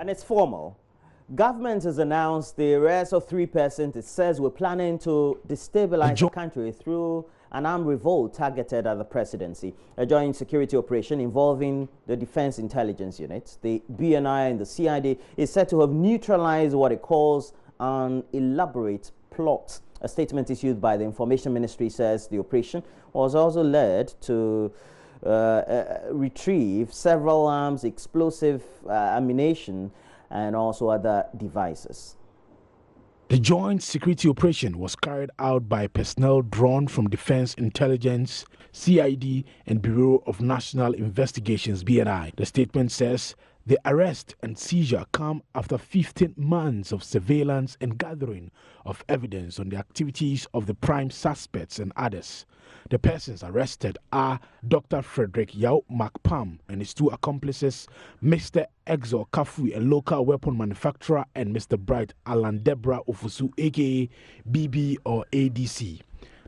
And it's formal. Government has announced the arrest of 3 persons it says were planning to destabilize the country through an armed revolt targeted at the presidency. A joint security operation involving the Defense Intelligence Unit, the BNI and the CID is said to have neutralized what it calls an elaborate plot. A statement issued by the Information Ministry says the operation was also led to retrieve several arms, explosive ammunition, and also other devices. The joint security operation was carried out by personnel drawn from Defense Intelligence, CID, and Bureau of National Investigations, BNI. The statement says the arrest and seizure come after 15 months of surveillance and gathering of evidence on the activities of the prime suspects and others. The persons arrested are Dr. Frederick Yao Makpam and his 2 accomplices, Mr. Exor Kafui, a local weapon manufacturer, and Mr. Bright Alan Debra Ofusu, aka BB or ADC.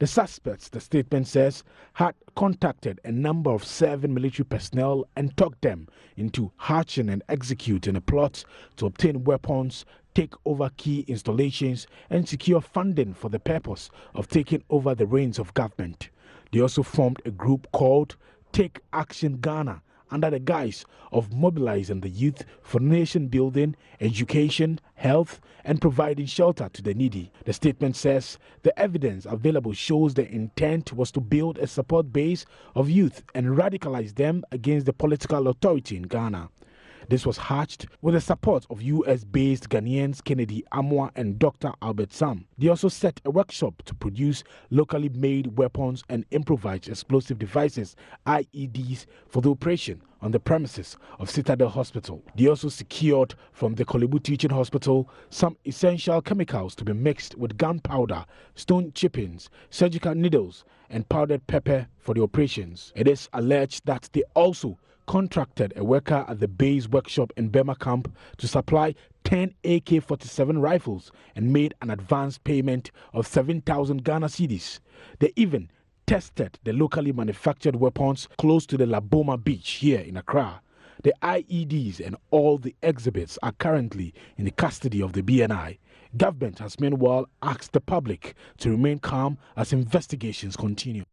The suspects, the statement says, had contacted a number of 7 military personnel and talked them into hatching and executing a plot to obtain weapons, take over key installations, and secure funding for the purpose of taking over the reins of government. They also formed a group called Take Action Ghana under the guise of mobilizing the youth for nation building, education, health, and providing shelter to the needy. The statement says the evidence available shows the intent was to build a support base of youth and radicalize them against the political authority in Ghana. This was hatched with the support of US-based Ghanaians Kennedy Amwa and Dr. Albert Sam. They also set a workshop to produce locally made weapons and improvised explosive devices, IEDs, for the operation on the premises of Citadel Hospital. They also secured from the Kolebu Teaching Hospital some essential chemicals to be mixed with gunpowder, stone chippings, surgical needles, and powdered pepper for the operations. It is alleged that they also contracted a worker at the base workshop in Burma camp to supply 10 AK-47 rifles and made an advance payment of 7,000 Ghana cedis. They even tested the locally manufactured weapons close to the Laboma beach here in Accra. The IEDs and all the exhibits are currently in the custody of the BNI. Government has meanwhile asked the public to remain calm as investigations continue.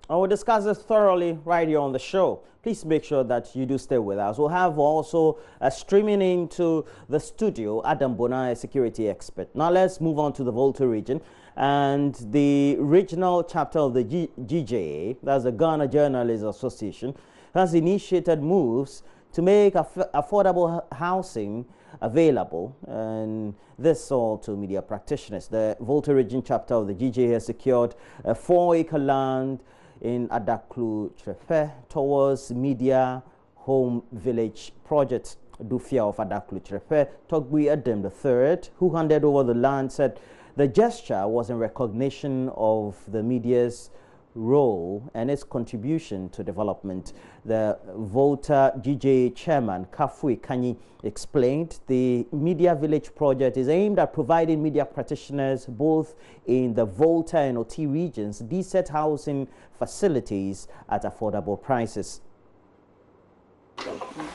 I will discuss this thoroughly right here on the show. Please make sure that you do stay with us. We'll have also streaming into the studio Adam Bona, a security expert. Now let's move on to the Volta region. And the regional chapter of the GJA, that's the Ghana Journalists Association, has initiated moves to make affordable housing available, and this all to media practitioners. The Volta region chapter of the GJA has secured a 4-acre land in Adaklu Trefe towards Media Home Village Project. Dufia of Adaklu Trefe, Togbi Adam III, who handed over the land, said the gesture was in recognition of the media's role and its contribution to development. The Volta GJA chairman, Kafui Kanyi, explained the Media Village project is aimed at providing media practitioners both in the Volta and OT regions decent housing facilities at affordable prices.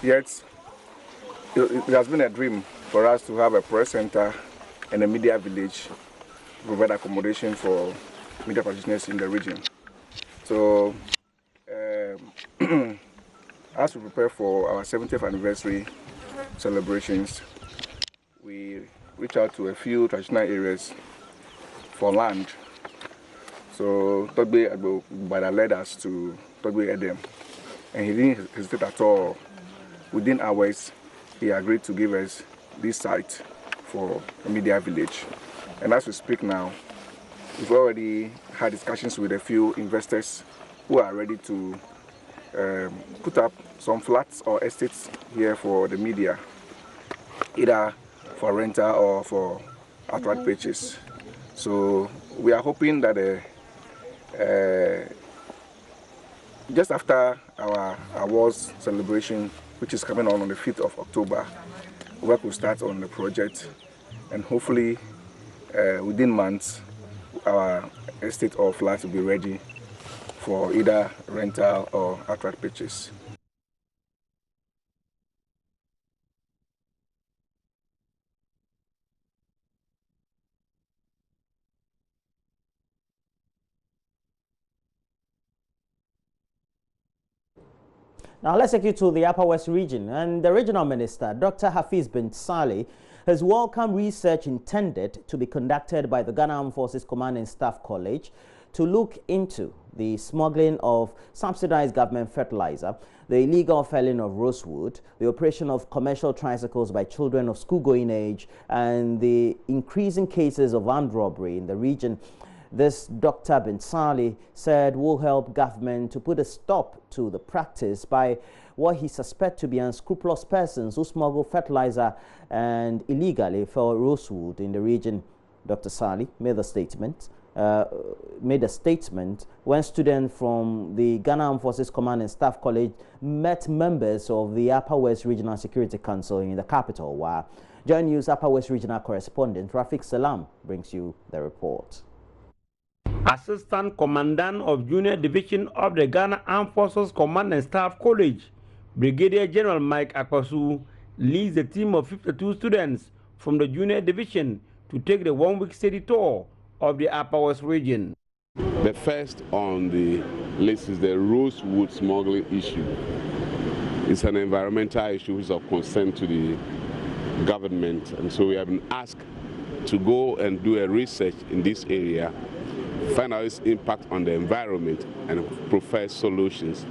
Yet, it has been a dream for us to have a press center and a media village to provide accommodation for media practitioners in the region. So, as we prepare for our 70th anniversary celebrations, we reach out to a few traditional areas for land. So, Togbe Agbada led us to Togbe Edem, and he didn't hesitate at all. Within hours, he agreed to give us this site for a media village. And as we speak now, we've already had discussions with a few investors who are ready to put up some flats or estates here for the media, either for rental or for outright purchase. So we are hoping that just after our awards celebration, which is coming on the 5th of October, work will start on the project, and hopefully within months our estate or flat will be ready for either rental or outright purchase. Now let's take you to the Upper West region, and the regional minister, Dr. Hafiz bin Saleh, has welcomed research intended to be conducted by the Ghana Armed Forces Command and Staff College to look into the smuggling of subsidized government fertilizer, the illegal felling of rosewood, the operation of commercial tricycles by children of school-going age, and the increasing cases of armed robbery in the region. This Dr. bin Saleh said will help government to put a stop to the practice by what he suspects to be unscrupulous persons who smuggle fertilizer and illegally for rosewood in the region. Dr. Saleh made a statement when students from the Ghana Armed Forces Command and Staff College met members of the Upper West Regional Security Council in the capital, where JoyNews Upper West Regional correspondent Rafik Salam brings you the report. Assistant Commandant of Junior Division of the Ghana Armed Forces Command and Staff College, Brigadier General Mike Akwasu, leads a team of 52 students from the Junior Division to take the one-week study tour of the Upper West region. The first on the list is the rosewood smuggling issue. It's an environmental issue which is of concern to the government, and so we have been asked to go and do a research in this area, find out its impact on the environment and propose solutions.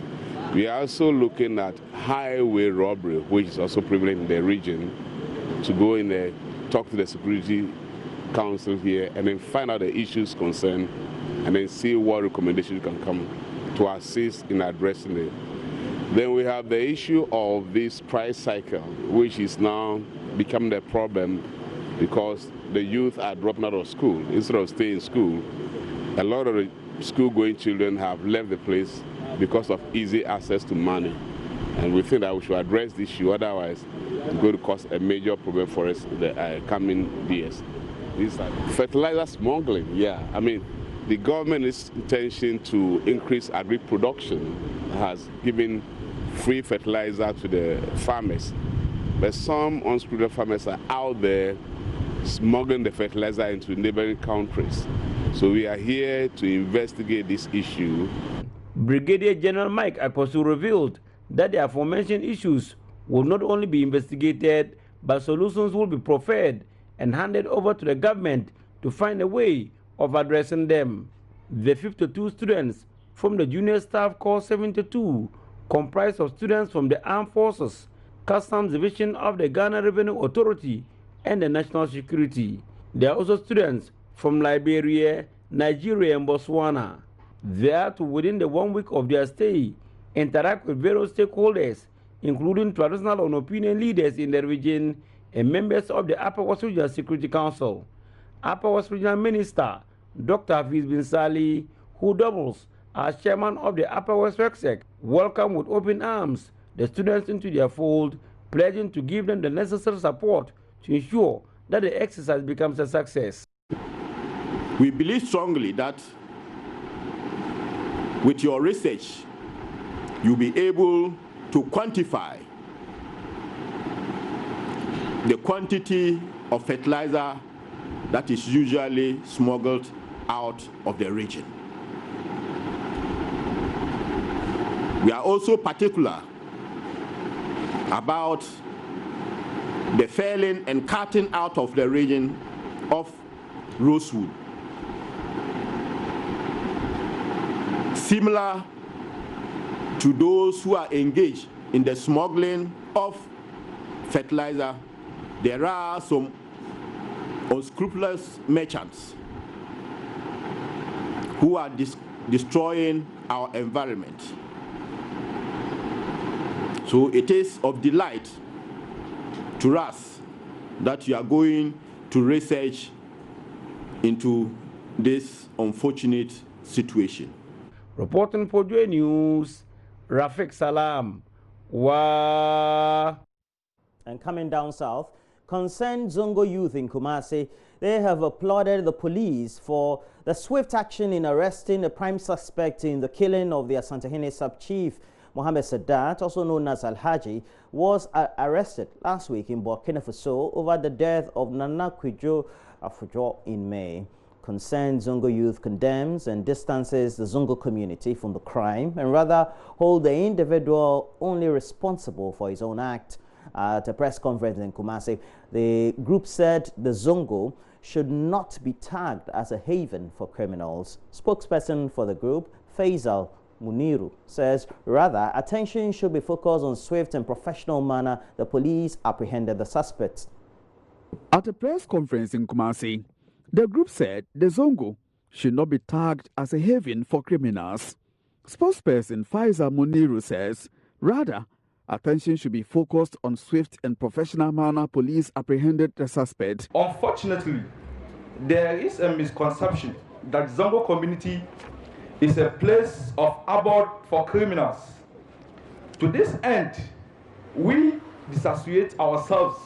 We are also looking at highway robbery, which is also prevalent in the region, to go in there, talk to the Security Council here, and then find out the issues concerned, and then see what recommendations can come to assist in addressing it. Then we have the issue of this price cycle, which is now becoming a problem because the youth are dropping out of school. Instead of staying in school, a lot of the school-going children have left the place because of easy access to money. And we think that we should address this issue, otherwise it's going to cause a major problem for us in the coming years. These are fertilizer smuggling, yeah. I mean, the government's intention to increase agri-production has given free fertilizer to the farmers. But some unscrupulous farmers are out there smuggling the fertilizer into neighboring countries. So we are here to investigate this issue. Brigadier General Mike Akwasu revealed that the aforementioned issues will not only be investigated, but solutions will be proffered and handed over to the government to find a way of addressing them. The 52 students from the Junior Staff Corps 72 comprised of students from the Armed Forces, Customs Division of the Ghana Revenue Authority, and the National Security. There are also students from Liberia, Nigeria, and Botswana. They are to, within the 1 week of their stay, interact with various stakeholders, including traditional and opinion leaders in the region and members of the Upper West Regional Security Council. Upper West Regional Minister Dr. Hafiz bin Saleh, who doubles as chairman of the Upper West RECSEC, welcomed with open arms the students into their fold, pledging to give them the necessary support to ensure that the exercise becomes a success. We believe strongly that with your research, you'll be able to quantify the quantity of fertilizer that is usually smuggled out of the region. We are also particular about the felling and cutting out of the region of rosewood. Similar to those who are engaged in the smuggling of fertilizer, there are some unscrupulous merchants who are destroying our environment. So it is of delight to us that you are going to research into this unfortunate situation. Reporting for JoyNews, Rafik Salam. And coming down south, concerned Zongo youth in Kumasi, they have applauded the police for the swift action in arresting the prime suspect in the killing of the Asantehene sub-chief. Mohammed Sadat, also known as Al-Haji, was arrested last week in Burkina Faso over the death of Nana Kwijo Afujo in May. concerned Zongo youth condemns and distances the Zongo community from the crime and rather hold the individual only responsible for his own act. At a press conference in Kumasi, the group said the Zongo should not be tagged as a haven for criminals. Spokesperson for the group, Faisal Muniru, says rather attention should be focused on swift and professional manner the police apprehended the suspects. At a press conference in Kumasi, the group said the Zongo should not be tagged as a haven for criminals. Spokesperson Faisal Muniru says rather attention should be focused on swift and professional manner police apprehended the suspect. Unfortunately, there is a misconception that Zongo community is a place of abode for criminals. To this end, we dissociate ourselves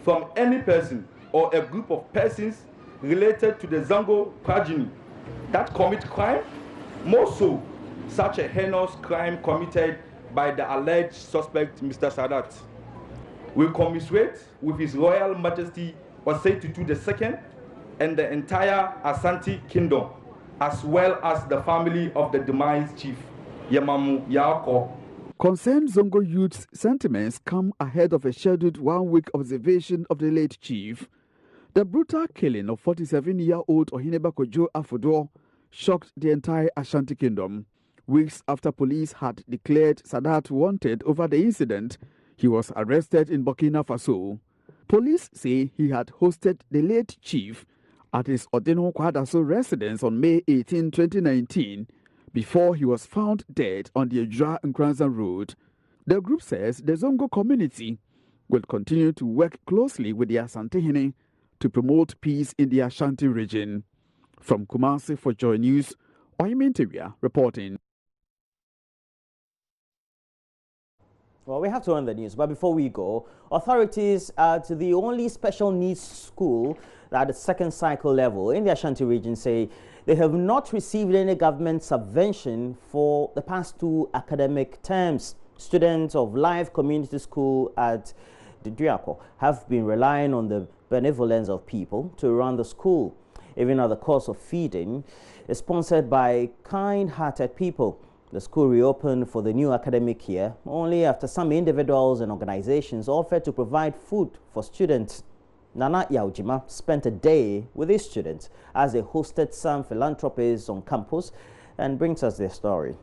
from any person or a group of persons related to the Zongo progeny that commit crime, more so such a heinous crime committed by the alleged suspect, Mr. Sadat. We commiserate with His Royal Majesty Osei Tutu II and the entire Asante Kingdom, as well as the family of the demised chief, Yamamu Yako. Concerned Zongo youth's sentiments come ahead of a scheduled one-week observation of the late chief. The brutal killing of 47-year-old Ohineba Kojo Afodo shocked the entire Ashanti Kingdom. Weeks after police had declared Sadat wanted over the incident, he was arrested in Burkina Faso. Police say he had hosted the late chief at his Odeno Kwadaso residence on May 18, 2019, before he was found dead on the Ejura Nkranza Road. The group says the Zongo community will continue to work closely with the Asantehene to promote peace in the Ashanti region. From Kumasi for Joy News, Oyimintewia reporting. Well, we have to end the news, but before we go, authorities at the only special needs school at the second cycle level in the Ashanti region say they have not received any government subvention for the past 2 academic terms. Students of Life Community School at Didiako have been relying on the benevolence of people to run the school, even at the cost of feeding is sponsored by kind-hearted people. The school reopened for the new academic year only after some individuals and organizations offered to provide food for students. Nana Yaujima spent a day with his students as they hosted some philanthropists on campus and brings us their story.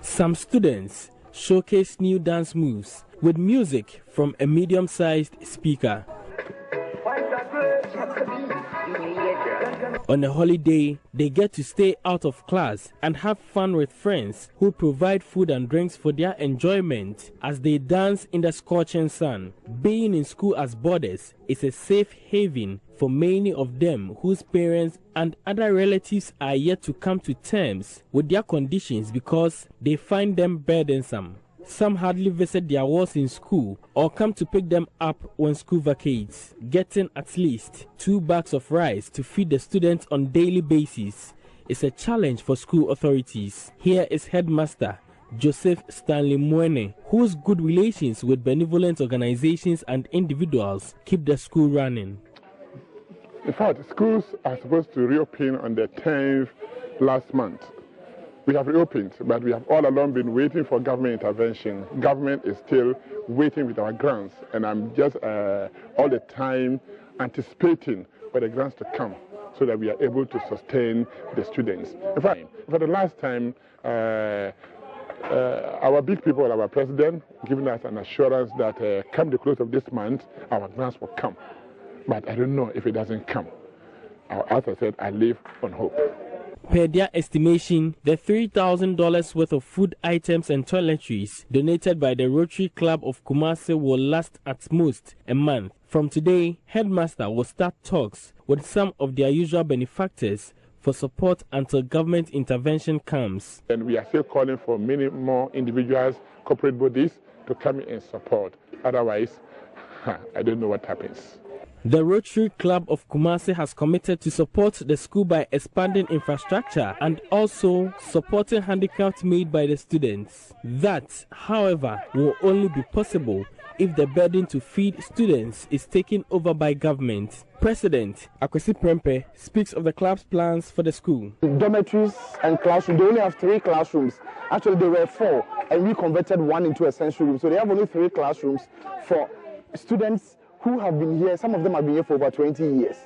Some students showcase new dance moves with music from a medium-sized speaker. On a holiday, they get to stay out of class and have fun with friends who provide food and drinks for their enjoyment as they dance in the scorching sun. Being in school as boarders is a safe haven for many of them whose parents and other relatives are yet to come to terms with their conditions because they find them burdensome. Some hardly visit their walls in school or come to pick them up when school vacates. Getting at least 2 bags of rice to feed the students on a daily basis is a challenge for school authorities. Here is Headmaster Joseph Stanley Mwene, whose good relations with benevolent organizations and individuals keep the school running. In fact, schools are supposed to reopen on the 10th last month. We have reopened, but we have all along been waiting for government intervention. Government is still waiting with our grants, and I'm just all the time anticipating for the grants to come so that we are able to sustain the students. In fact, for the last time, our big people, our president, giving us an assurance that come the close of this month, our grants will come. But I don't know if it doesn't come. As I said, I live on hope. Per their estimation, the $3,000 worth of food items and toiletries donated by the Rotary Club of Kumasi will last at most a month. From today, Headmaster will start talks with some of their usual benefactors for support until government intervention comes. And we are still calling for many more individuals, corporate bodies to come in and support. Otherwise, I don't know what happens. The Rotary Club of Kumasi has committed to support the school by expanding infrastructure and also supporting handicrafts made by the students. That, however, will only be possible if the burden to feed students is taken over by government. President Akwesi Prempe speaks of the club's plans for the school. Dormitories and classrooms, they only have 3 classrooms. Actually, there were 4, and we converted 1 into a sensory room. So they have only 3 classrooms for students who have been here. Some of them have been here for over 20 years.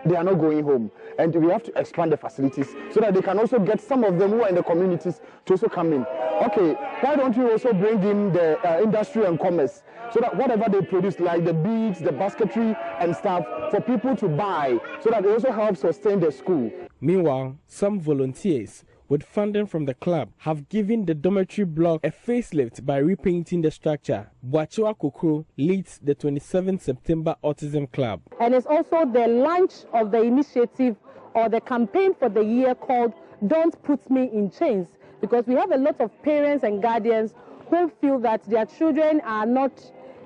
They are not going home, and we have to expand the facilities so that they can also get some of them who are in the communities to also come in. Okay, why don't we also bring in the industry and commerce so that whatever they produce, like the beads, the basketry and stuff, for people to buy, so that it also helps sustain the school. Meanwhile, some volunteers with funding from the club have given the dormitory block a facelift by repainting the structure. Bwachiwa Kokro leads the 27th September Autism Club. And it's also the launch of the initiative or the campaign for the year called Don't Put Me in Chains, because we have a lot of parents and guardians who feel that their children are not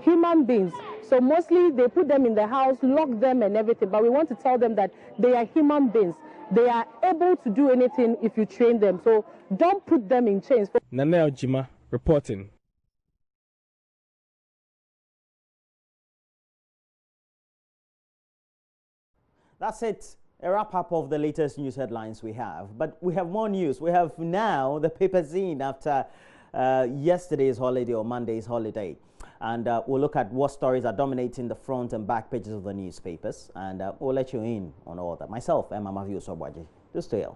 human beings. So mostly they put them in the house, lock them and everything, but we want to tell them that they are human beings. They are able to do anything if you train them. So don't put them in chains. Nana Ojima reporting. That's it. A wrap-up of the latest news headlines we have. But we have more news. We have now the paper scene after yesterday's holiday or Monday's holiday. And we'll look at what stories are dominating the front and back pages of the newspapers. And we'll let you in on all that. Myself, Emma Maviu Sobwaji. Do stay.